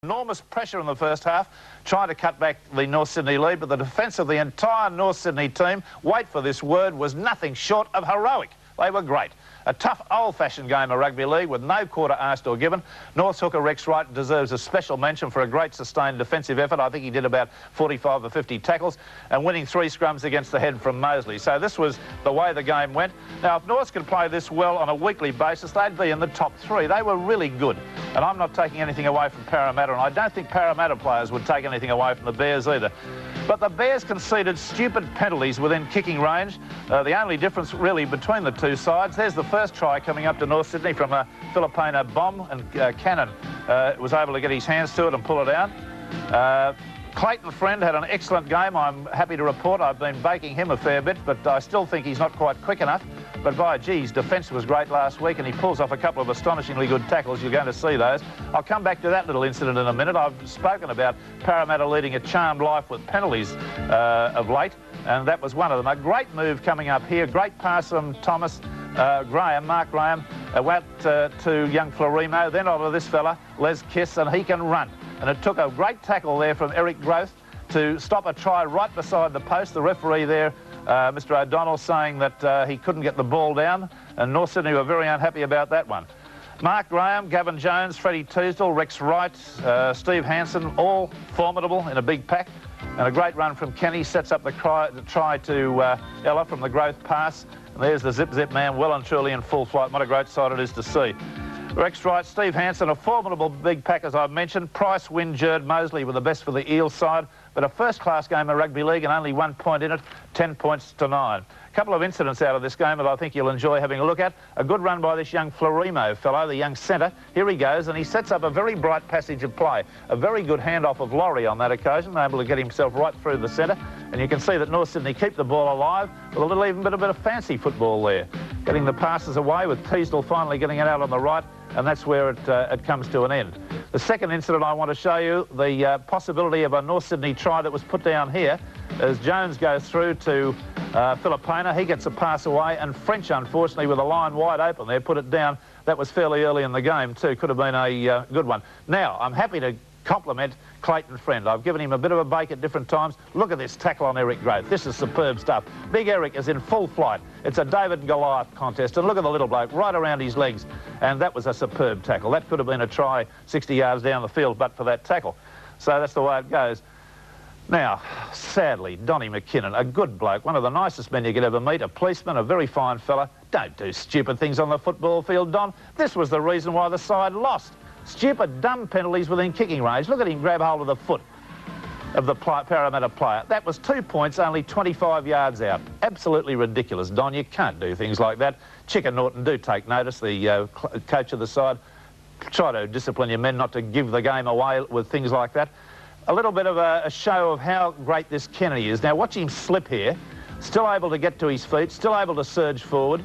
Enormous pressure in the first half, trying to cut back the North Sydney lead, but the defence of the entire North Sydney team, wait for this word, was nothing short of heroic. They were great. A tough, old-fashioned game of rugby league with no quarter asked or given. North's hooker Rex Wright deserves a special mention for a great sustained defensive effort. I think he did about 45 or 50 tackles and winning 3 scrums against the head from Mosley. So this was the way the game went. Now, if Norths could play this well on a weekly basis, they'd be in the top 3. They were really good. And I'm not taking anything away from Parramatta, and I don't think Parramatta players would take anything away from the Bears either. But the Bears conceded stupid penalties within kicking range. The only difference really between the two sides, there's the first try coming up to North Sydney from a Filipino bomb, and Cannon was able to get his hands to it and pull it out. Clayton Friend had an excellent game. I'm happy to report I've been baking him a fair bit, but I still think he's not quite quick enough. But by geez, defence was great last week, and he pulls off a couple of astonishingly good tackles. You're going to see those. I'll come back to that little incident in a minute. I've spoken about Parramatta leading a charmed life with penalties of late, and that was one of them. A great move coming up here. Great pass from Mark Graham, went to young Florimo, then on to this fella, Les Kiss, and he can run. And it took a great tackle there from Eric Growth to stop a try right beside the post. The referee there, Mr O'Donnell, saying that he couldn't get the ball down, and North Sydney were very unhappy about that one. Mark Graham, Gavin Jones, Freddie Teasdale, Rex Wright, Steve Hansen, all formidable in a big pack. And a great run from Kenny sets up the try to Ella from the Growth pass. And there's the zip man well and truly in full flight. What a great sight it is to see. Rex Wright, Steve Hansen, a formidable big pack, as I've mentioned. Price, Wynne, Jerd, Mosley were the best for the Eels side, but a first-class game of rugby league and only 1 point in it, 10 points to 9. A couple of incidents out of this game that I think you'll enjoy having a look at. A good run by this young Florimo fellow, the young centre. Here he goes, and he sets up a very bright passage of play. A very good handoff of Laurie on that occasion, able to get himself right through the centre. And you can see that North Sydney keep the ball alive with a little even bit of fancy football there. Getting the passes away with Teasdale finally getting it out on the right, and that's where it comes to an end. The second incident I want to show you, the possibility of a North Sydney try that was put down here, as Jones goes through to Filipino. He gets a pass away, and French, unfortunately, with a line wide open there, put it down. That was fairly early in the game too. Could have been a good one. Now, I'm happy to compliment Clayton Friend. I've given him a bit of a bake at different times. Look at this tackle on Eric Growth. This is superb stuff. Big Eric is in full flight. It's a David and Goliath contest, and look at the little bloke right around his legs, and that was a superb tackle. That could have been a try 60 yards down the field but for that tackle. So that's the way it goes. Now, sadly, Donnie McKinnon, a good bloke, one of the nicest men you could ever meet, a policeman, a very fine fella. Don't do stupid things on the football field, Don. This was the reason why the side lost. Stupid, dumb penalties within kicking range. Look at him grab hold of the foot of the Parramatta player. That was 2 points, only 25 yards out. Absolutely ridiculous, Don. You can't do things like that. Chicken Norton, do take notice, the coach of the side. Try to discipline your men not to give the game away with things like that. A little bit of a show of how great this Kennedy is. Now, watch him slip here. Still able to get to his feet, still able to surge forward,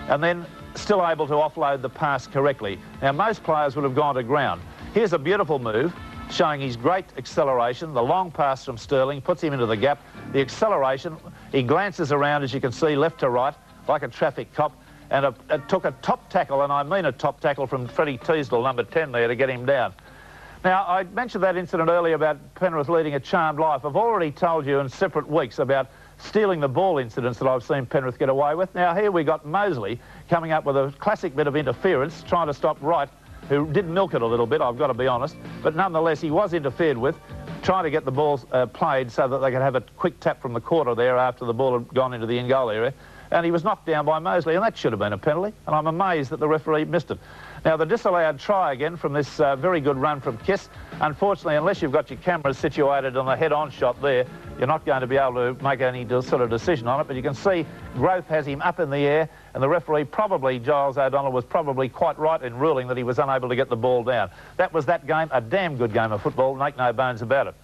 and then still able to offload the pass correctly. Now, most players would have gone to ground. Here's a beautiful move, showing his great acceleration. The long pass from Sterling puts him into the gap. The acceleration, he glances around, as you can see, left to right, like a traffic cop, and it took a top tackle, and I mean a top tackle from Freddie Teasdale, number 10 there, to get him down. Now, I mentioned that incident earlier about Penrith leading a charmed life. I've already told you in separate weeks about stealing the ball incidents that I've seen Penrith get away with. Now, here we got Mosley coming up with a classic bit of interference, trying to stop Wright, who did milk it a little bit, I've got to be honest. But nonetheless, he was interfered with, trying to get the ball played so that they could have a quick tap from the quarter there after the ball had gone into the in-goal area. And he was knocked down by Mosley, and that should have been a penalty. And I'm amazed that the referee missed it. Now, the disallowed try again from this very good run from Kiss. Unfortunately, unless you've got your cameras situated on the head-on shot there, you're not going to be able to make any sort of decision on it. But you can see Growth has him up in the air, and the referee probably, Giles O'Donnell, was probably quite right in ruling that he was unable to get the ball down. That was that game, a damn good game of football, make no bones about it.